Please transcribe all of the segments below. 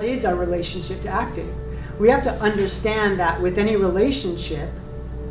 that is our relationship to acting. We have to understand that with any relationship,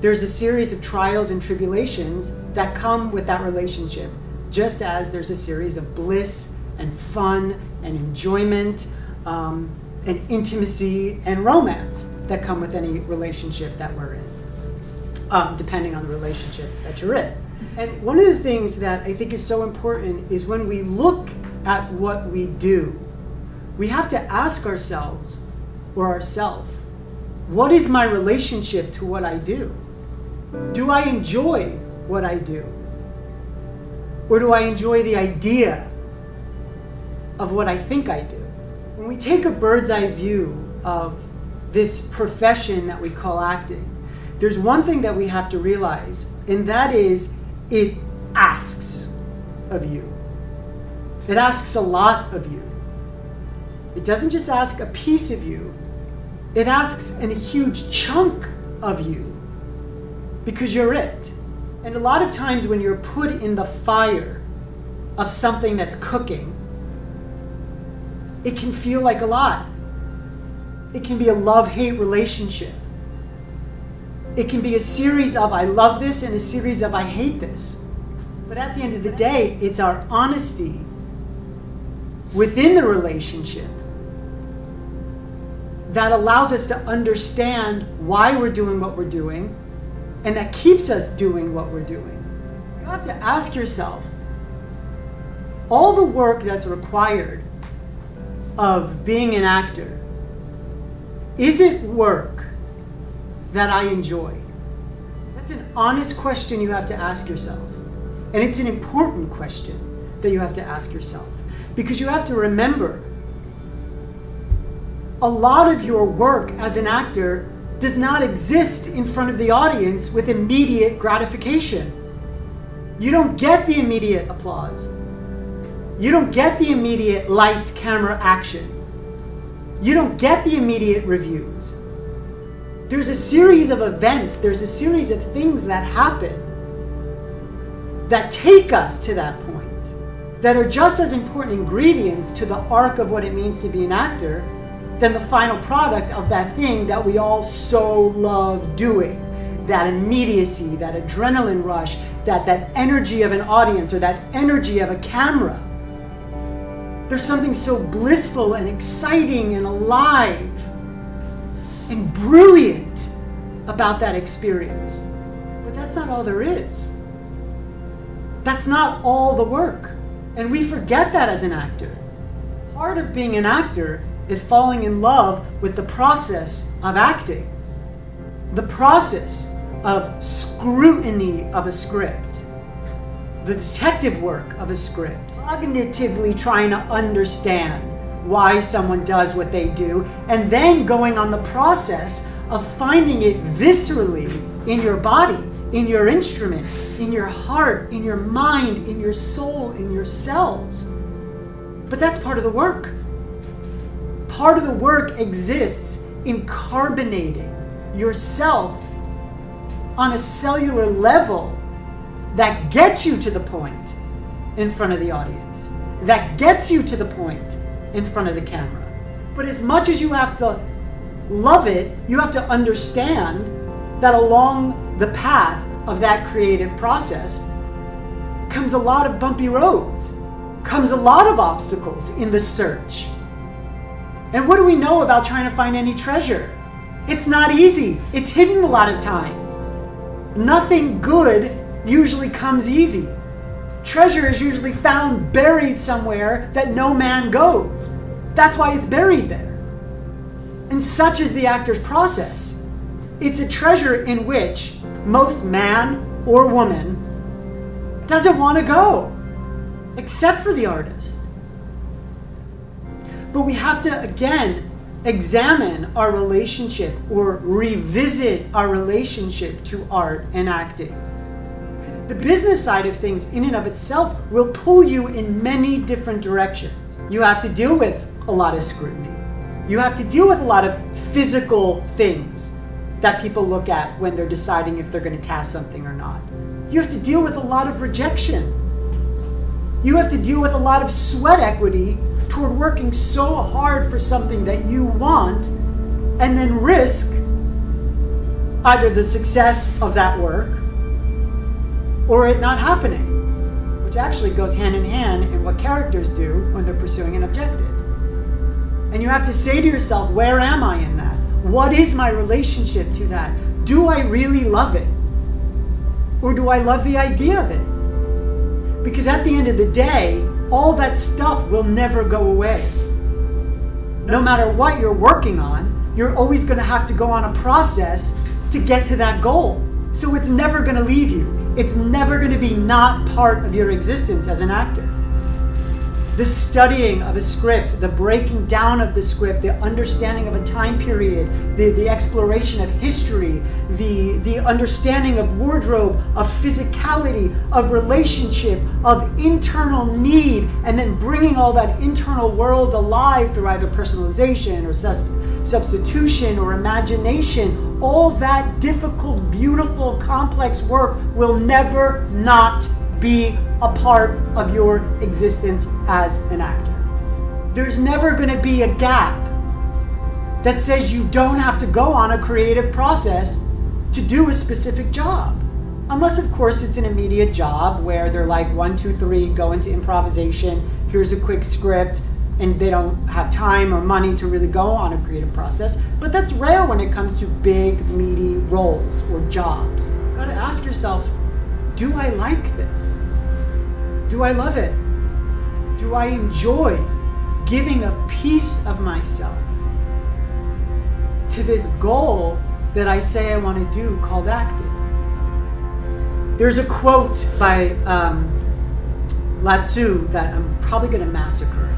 there's a series of trials and tribulations that come with that relationship, just as there's a series of bliss and fun and enjoyment and intimacy and romance that come with any relationship that we're in, depending on the relationship that you're in. And one of the things that I think is so important is when we look at what we do, we have to ask ourselves, or ourself, what is my relationship to what I do? Do I enjoy what I do? Or do I enjoy the idea of what I think I do? When we take a bird's eye view of this profession that we call acting, there's one thing that we have to realize, and that is it asks of you. It asks a lot of you. It doesn't just ask a piece of you, it asks a huge chunk of you, because you're it. And a lot of times when you're put in the fire of something that's cooking, it can feel like a lot. It can be a love-hate relationship. It can be a series of I love this and a series of I hate this. But at the end of the day, it's our honesty within the relationship that allows us to understand why we're doing what we're doing, and that keeps us doing what we're doing. You have to ask yourself, all the work that's required of being an actor, is it work that I enjoy? That's an honest question you have to ask yourself. And it's an important question that you have to ask yourself. Because you have to remember, a lot of your work as an actor does not exist in front of the audience with immediate gratification. You don't get the immediate applause. You don't get the immediate lights, camera, action. You don't get the immediate reviews. There's a series of events, there's a series of things that happen that take us to that point, that are just as important ingredients to the arc of what it means to be an actor than the final product of that thing that we all so love doing. That immediacy, that adrenaline rush, that energy of an audience or that energy of a camera. There's something so blissful and exciting and alive and brilliant about that experience. But that's not all there is. That's not all the work. And we forget that as an actor. Part of being an actor is falling in love with the process of acting. The process of scrutiny of a script. The detective work of a script. Cognitively trying to understand why someone does what they do, and then going on the process of finding it viscerally in your body, in your instrument, in your heart, in your mind, in your soul, in your cells. But that's part of the work. Part of the work exists in carbonating yourself on a cellular level that gets you to the point in front of the audience, that gets you to the point in front of the camera. But as much as you have to love it, you have to understand that along the path of that creative process comes a lot of bumpy roads, comes a lot of obstacles in the search. And what do we know about trying to find any treasure? It's not easy. It's hidden a lot of times. Nothing good usually comes easy. Treasure is usually found buried somewhere that no man goes. That's why it's buried there. And such is the actor's process. It's a treasure in which most man or woman doesn't want to go, except for the artist. But we have to, again, examine our relationship or revisit our relationship to art and acting. Because the business side of things in and of itself will pull you in many different directions. You have to deal with a lot of scrutiny. You have to deal with a lot of physical things that people look at when they're deciding if they're going to cast something or not. You have to deal with a lot of rejection. You have to deal with a lot of sweat equity toward working so hard for something that you want and then risk either the success of that work or it not happening, which actually goes hand in hand in what characters do when they're pursuing an objective. And you have to say to yourself, where am I in that? What is my relationship to that? Do I really love it? Or do I love the idea of it? Because at the end of the day, all that stuff will never go away. No matter what you're working on, you're always going to have to go on a process to get to that goal. So it's never going to leave you. It's never going to be not part of your existence as an actor. The studying of a script, the breaking down of the script, the understanding of a time period, the exploration of history, the understanding of wardrobe, of physicality, of relationship, of internal need, and then bringing all that internal world alive through either personalization or substitution or imagination. All that difficult, beautiful, complex work will never not be a part of your existence as an actor. There's never going to be a gap that says you don't have to go on a creative process to do a specific job. Unless, of course, it's an immediate job where they're like 1, 2, 3, go into improvisation, here's a quick script, and they don't have time or money to really go on a creative process. But that's rare when it comes to big, meaty roles or jobs. You gotta ask yourself, do I like this? Do I love it? Do I enjoy giving a piece of myself to this goal that I say I want to do called acting? There's a quote by Lao Tzu that I'm probably going to massacre.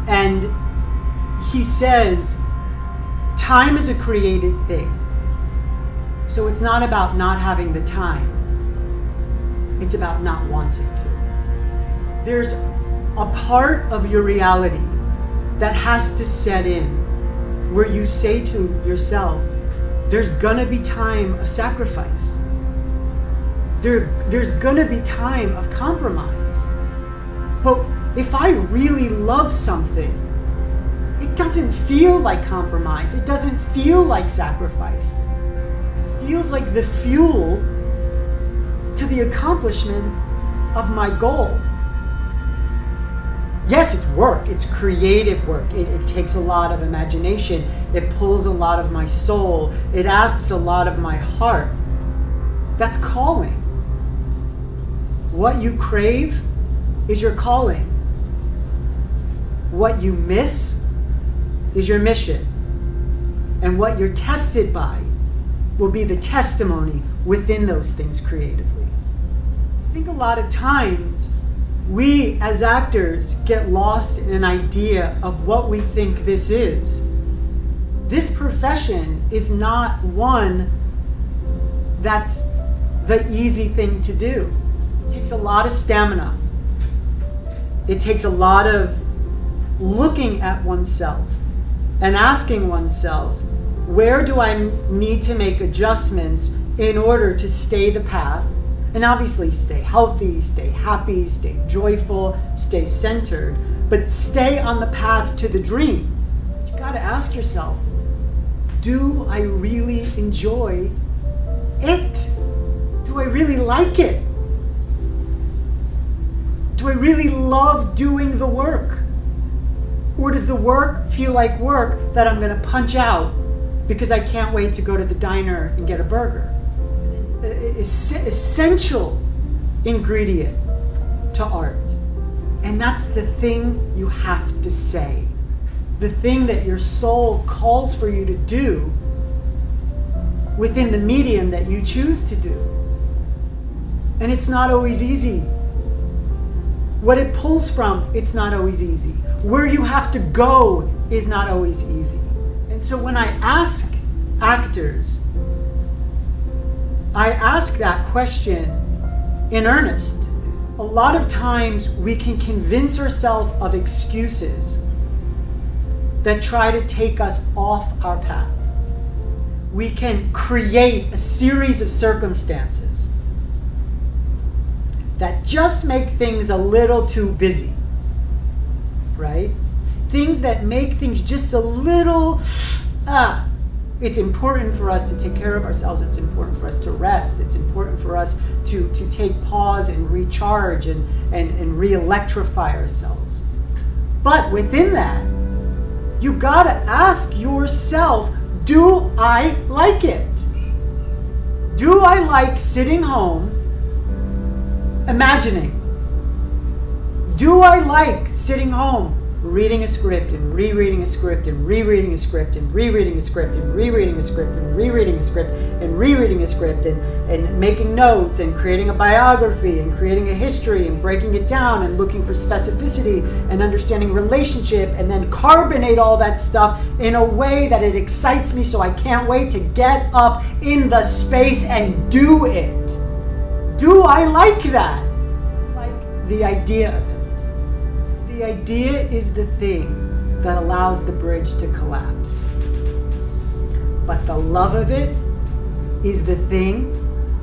And he says, time is a created thing. So it's not about not having the time. It's about not wanting to. There's a part of your reality that has to set in where you say to yourself, there's gonna be time of sacrifice. There's gonna be time of compromise. But if I really love something, it doesn't feel like compromise. It doesn't feel like sacrifice. It feels like the fuel to the accomplishment of my goal. Yes, it's work. It's creative work. It takes a lot of imagination. It pulls a lot of my soul. It asks a lot of my heart. That's calling. What you crave is your calling. What you miss is your mission. And what you're tested by will be the testimony within those things creatively. I think a lot of times we as actors get lost in an idea of what we think this is. This profession is not one that's the easy thing to do. It takes a lot of stamina. It takes a lot of looking at oneself and asking oneself, where do I need to make adjustments in order to stay the path? And obviously stay healthy, stay happy, stay joyful, stay centered, but stay on the path to the dream. You gotta ask yourself, do I really enjoy it? Do I really like it? Do I really love doing the work? Or does the work feel like work that I'm gonna punch out because I can't wait to go to the diner and get a burger? Essential ingredient to art. And that's the thing you have to say. The thing that your soul calls for you to do within the medium that you choose to do. And it's not always easy. What it pulls from, it's not always easy. Where you have to go is not always easy. And so when I ask actors, I ask that question in earnest. A lot of times we can convince ourselves of excuses that try to take us off our path. We can create a series of circumstances that just make things a little too busy. right? Things that make things just a little, it's important for us to take care of ourselves. It's important for us to rest. It's important for us to take pause and recharge and re-electrify ourselves. But within that, you gotta ask yourself, do I like it? Do I like sitting home imagining? Do I like sitting home reading a script and rereading a script and rereading a script and rereading a script and rereading a script and rereading a script and rereading a script and making notes and creating a biography and creating a history and breaking it down and looking for specificity and understanding relationship and then carbonate all that stuff in a way that it excites me so I can't wait to get up in the space and do it? Do I like that? Like the idea of it. The idea is the thing that allows the bridge to collapse. But the love of it is the thing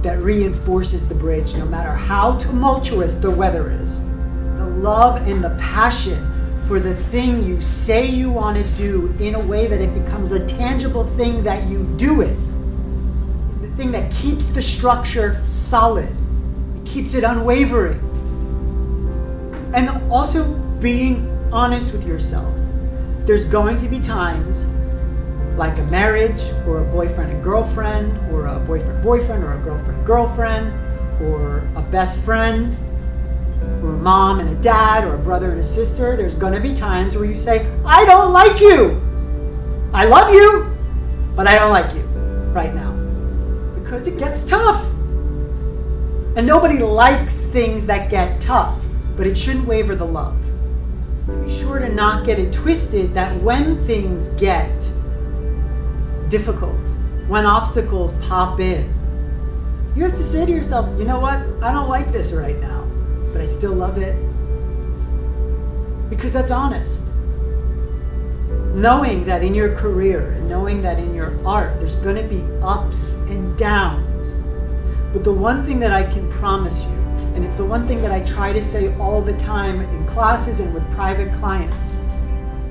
that reinforces the bridge no matter how tumultuous the weather is. The love and the passion for the thing you say you want to do in a way that it becomes a tangible thing that you do it is the thing that keeps the structure solid. It keeps it unwavering. And also being honest with yourself. There's going to be times, like a marriage, or a boyfriend and girlfriend, or a boyfriend-boyfriend, or a girlfriend-girlfriend, or a best friend, or a mom and a dad, or a brother and a sister. There's going to be times where you say, I don't like you. I love you, but I don't like you right now. Because it gets tough. And nobody likes things that get tough, but it shouldn't waver the love. Be sure to not get it twisted that when things get difficult, when obstacles pop in, you have to say to yourself, you know what? I don't like this right now, but I still love it. Because that's honest. Knowing that in your career and knowing that in your art, there's going to be ups and downs. But the one thing that I can promise you, and it's the one thing that I try to say all the time in classes and with private clients.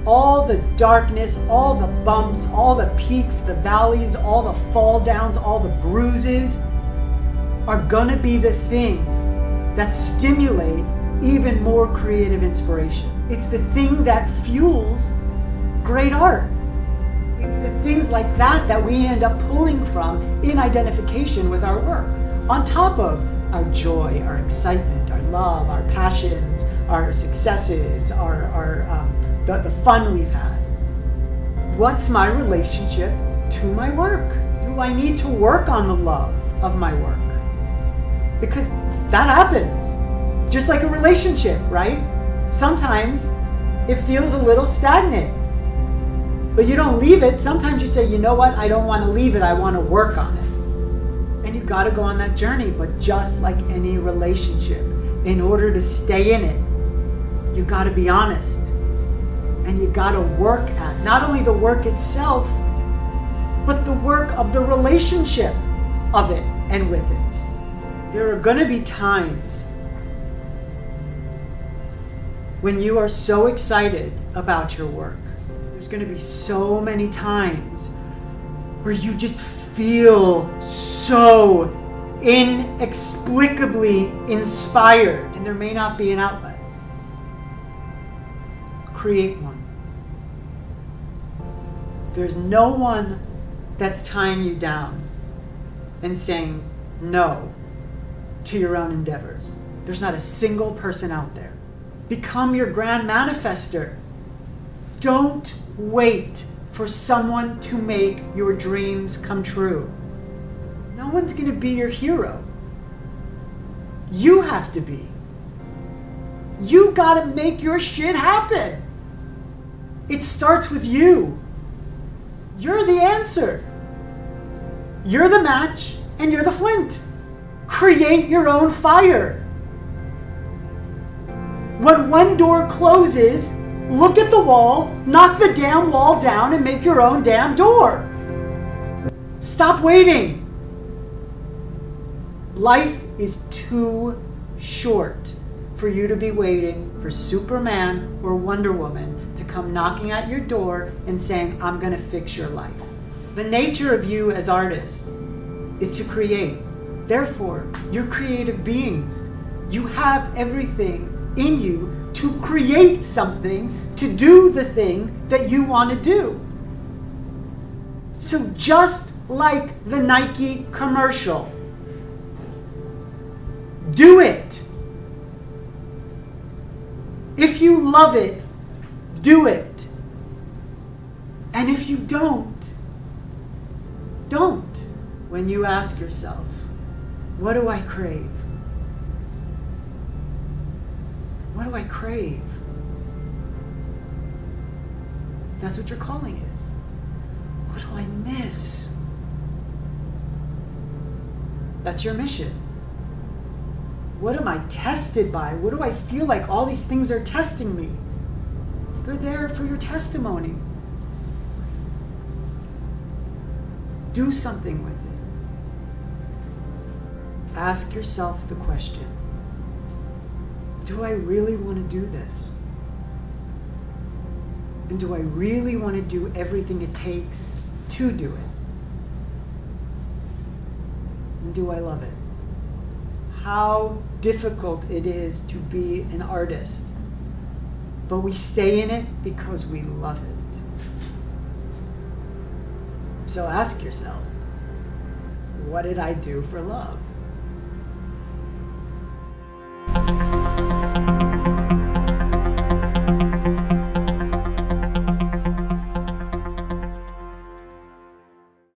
All the darkness, all the bumps, all the peaks, the valleys, all the fall downs, all the bruises are gonna be the thing that stimulate even more creative inspiration. It's the thing that fuels great art. It's the things like that that we end up pulling from in identification with our work. On top of our joy, our excitement, our love, our passions, our successes, the fun we've had. What's my relationship to my work? Do I need to work on the love of my work? Because that happens. Just like a relationship, right? Sometimes it feels a little stagnant, but you don't leave it. Sometimes you say, you know what? I don't want to leave it. I want to work on it. And you've got to go on that journey, but just like any relationship, in order to stay in it, you got to be honest. And you got to work at not only the work itself, but the work of the relationship of it and with it. There are going to be times when you are so excited about your work. There's going to be so many times where you just feel so inexplicably inspired, and there may not be an outlet. Create one. There's no one that's tying you down and saying no to your own endeavors. There's not a single person out there. Become your grand manifester. Don't wait for someone to make your dreams come true. No one's going to be your hero. You have to be. You got to make your shit happen. It starts with you. You're the answer. You're the match and you're the flint. Create your own fire. When one door closes, look at the wall, knock the damn wall down, and make your own damn door. Stop waiting. Life is too short for for you to be waiting for Superman or Wonder Woman to come knocking at your door and saying, I'm going to fix your life. The nature of you as artists is to create. Therefore, you're creative beings. You have everything in you to create something, to do the thing that you want to do. So just like the Nike commercial, do it. If you love it, do it. And if you don't. When you ask yourself, what do I crave? What do I crave? That's what your calling is. What do I miss? That's your mission. What am I tested by? What do I feel like all these things are testing me? They're there for your testimony. Do something with it. Ask yourself the question, do I really want to do this? And do I really want to do everything it takes to do it? And do I love it? How difficult it is to be an artist. But we stay in it because we love it. So ask yourself, what did I do for love?